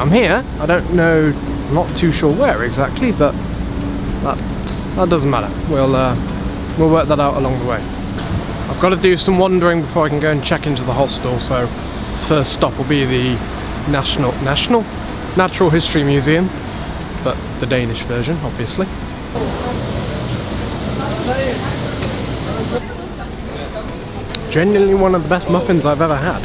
I'm here. I don't know, I'm not too sure where exactly, but that doesn't matter. We'll work that out along the way. I've got to do some wandering before I can go and check into the hostel, so first stop will be the Natural History Museum, but the Danish version, obviously. Genuinely one of the best muffins I've ever had.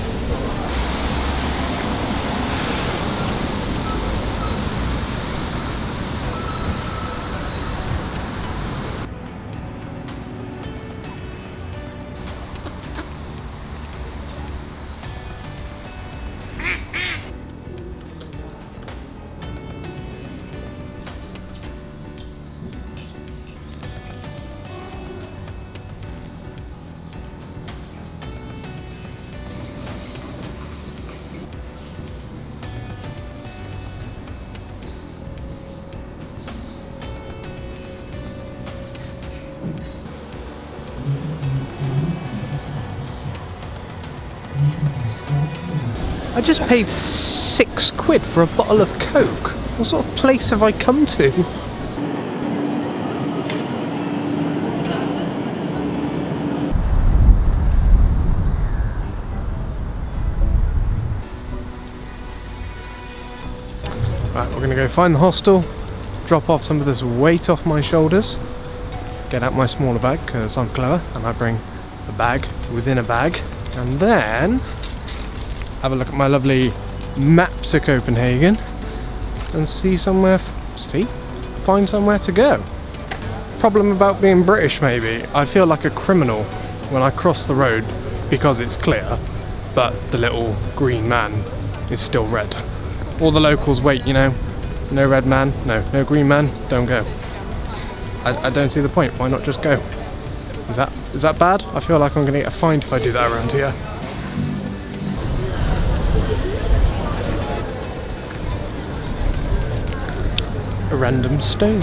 I just paid £6 for a bottle of Coke. What sort of place have I come to? Right, we're gonna go find the hostel, drop off some of this weight off my shoulders, get out my smaller bag because I'm clever and I bring a bag within a bag, and then have a look at my lovely map to Copenhagen and find somewhere to go. Problem about being British, maybe. I feel like a criminal when I cross the road because it's clear, but the little green man is still red. All the locals wait, you know. No red man, no green man, don't go. I don't see the point. Why not just go? Is that bad? I feel like I'm gonna get a fine if I do that around here. A random stone.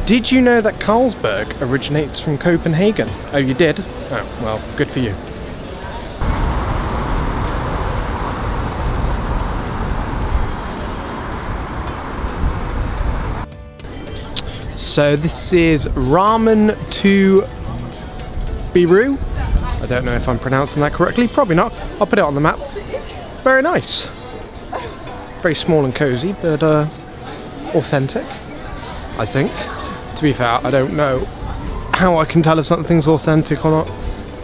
Did you know that Carlsberg originates from Copenhagen? Oh, you did? Oh, well, good for you. So this is ramen to Biru. I don't know if I'm pronouncing that correctly, probably not. I'll put it on the map. Very nice. Very small and cozy, but authentic, I think. To be fair, I don't know how I can tell if something's authentic or not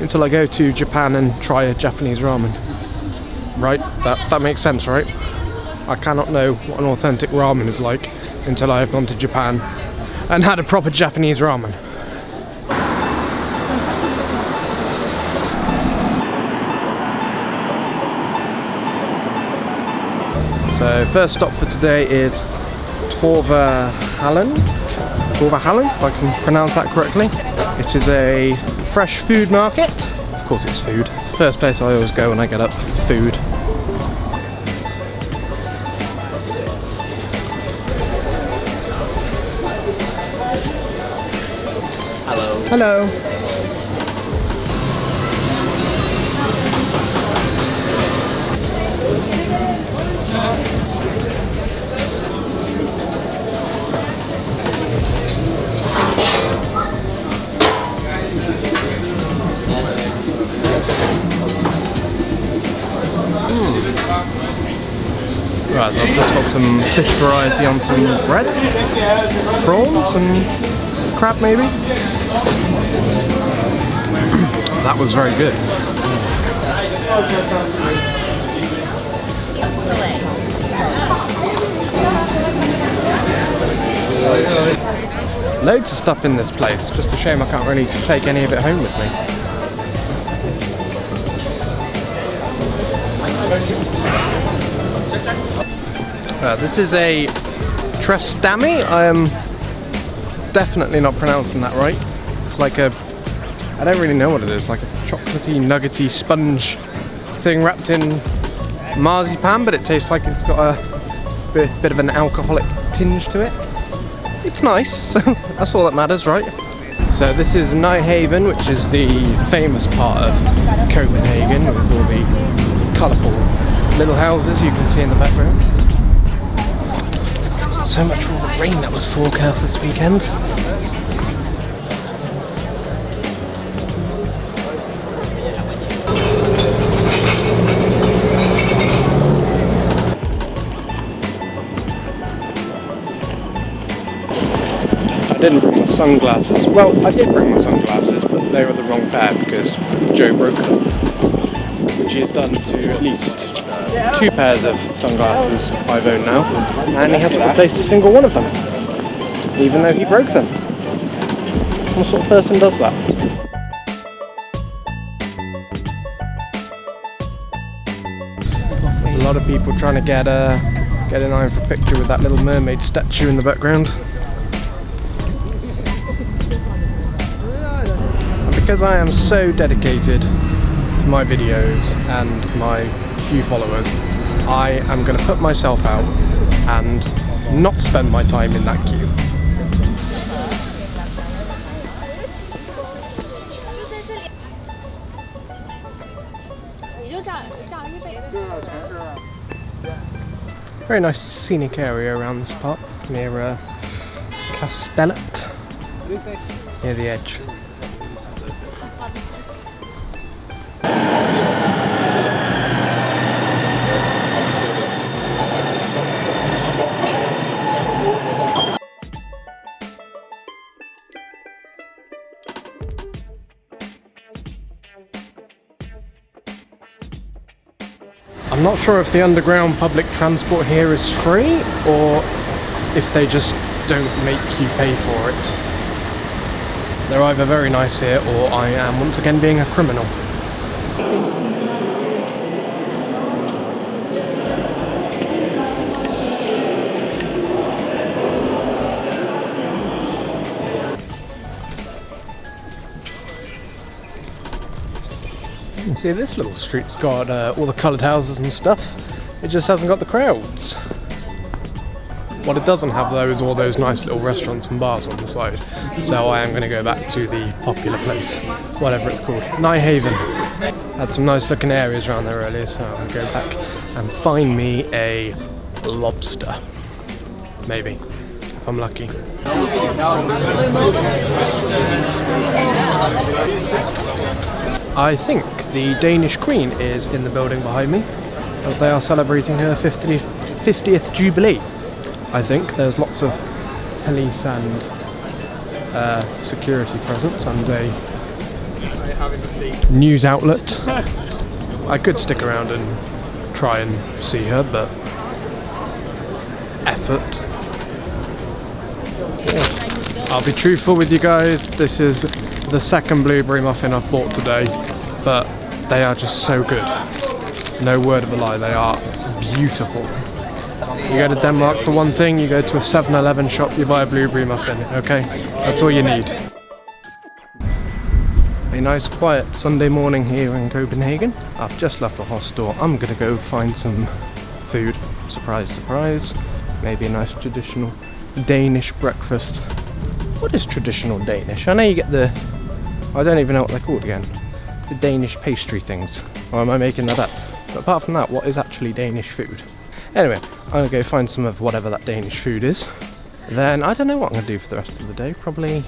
until I go to Japan and try a Japanese ramen. Right? That makes sense, right? I cannot know what an authentic ramen is like until I have gone to Japan and had a proper Japanese ramen. So first stop for today is Torvehallen, if I can pronounce that correctly. It is a fresh food market. Of course it's food. It's the first place I always go when I get up. Food. Hello. Right, so I've just got some fish variety on some bread, prawns and crab maybe. That was very good. Loads of stuff in this place, just a shame I can't really take any of it home with me. This is a trestami. I am definitely not pronouncing that right. It's like a, I don't really know what it is, like a chocolatey, nuggety sponge thing wrapped in marzipan, but it tastes like it's got a bit of an alcoholic tinge to it. It's nice, so that's all that matters, right? So this is Nyhavn, which is the famous part of Copenhagen with all the colourful little houses you can see in the background. So much for all the rain that was forecast this weekend. I didn't bring my sunglasses. Well, I did bring my sunglasses, but they were the wrong pair because Joe broke them. Which he has done to at least 2 pairs of sunglasses I've owned now, and he hasn't replaced a single one of them, even though he broke them. What sort of person does that? There's a lot of people trying to get in line for a picture with that little mermaid statue in the background. And because I am so dedicated to my videos and my few followers, I am going to put myself out and not spend my time in that queue. Very nice scenic area around this part, near Castellet, near the edge. I'm not sure if the underground public transport here is free or if they just don't make you pay for it. They're either very nice here or I am once again being a criminal. See, this little street's got all the coloured houses and stuff. It just hasn't got the crowds. What it doesn't have though is all those nice little restaurants and bars on the side. So I am going to go back to the popular place, whatever it's called, Nijhaven. Had some nice looking areas around there earlier, so I'm going to go back and find me a lobster. Maybe, if I'm lucky. I think the Danish Queen is in the building behind me, as they are celebrating her 50th Jubilee. I think there's lots of police and security presence and a news outlet. I could stick around and try and see her, but effort. I'll be truthful with you guys, this is the second blueberry muffin I've bought today, but they are just so good. No word of a lie, they are beautiful. You go to Denmark for one thing, you go to a 7-Eleven shop, you buy a blueberry muffin, okay? That's all you need. A nice quiet Sunday morning here in Copenhagen. I've just left the hostel, I'm gonna go find some food. Surprise, surprise. Maybe a nice traditional Danish breakfast. What is traditional Danish? I know you get the... I don't even know what they're called again. The Danish pastry things. Or am I making that up? But apart from that, what is actually Danish food? Anyway, I'm going to go find some of whatever that Danish food is. Then I don't know what I'm going to do for the rest of the day. Probably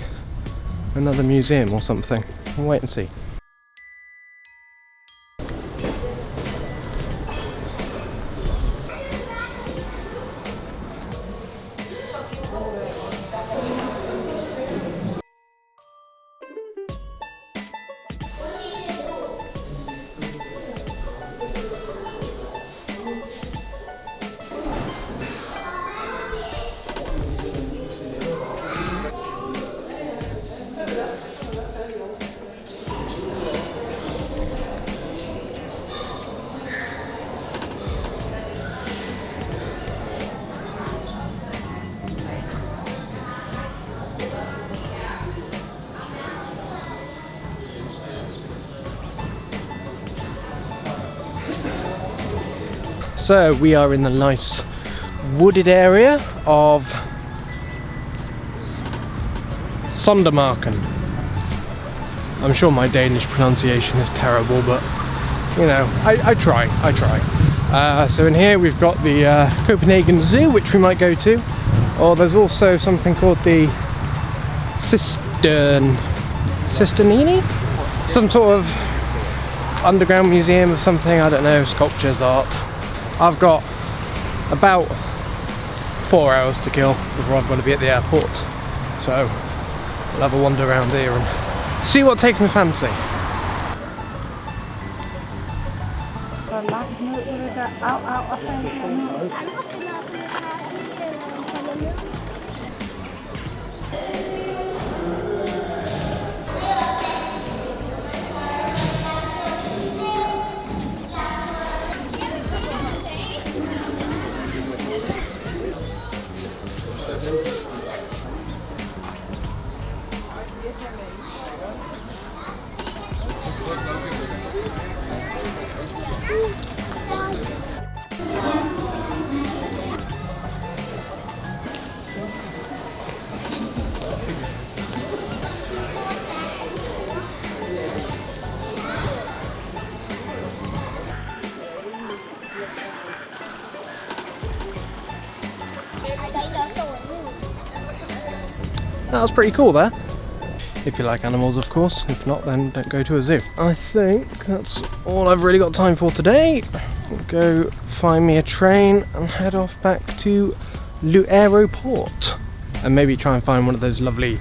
another museum or something. We'll wait and see. So we are in the nice wooded area of Sondermarken. I'm sure my Danish pronunciation is terrible, but you know, I try. So in here we've got the Copenhagen Zoo, which we might go to. Or there's also something called the Cisternini? Some sort of underground museum of something, I don't know, sculptures, art. I've got about 4 hours to kill before I've got to be at the airport. So we'll have a wander around here and see what takes my fancy. That was pretty cool there. If you like animals, of course. If not, then don't go to a zoo. I think that's all I've really got time for today. I'll go find me a train and head off back to l'aéroport. And maybe try and find one of those lovely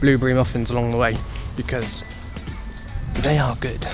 blueberry muffins along the way, because they are good.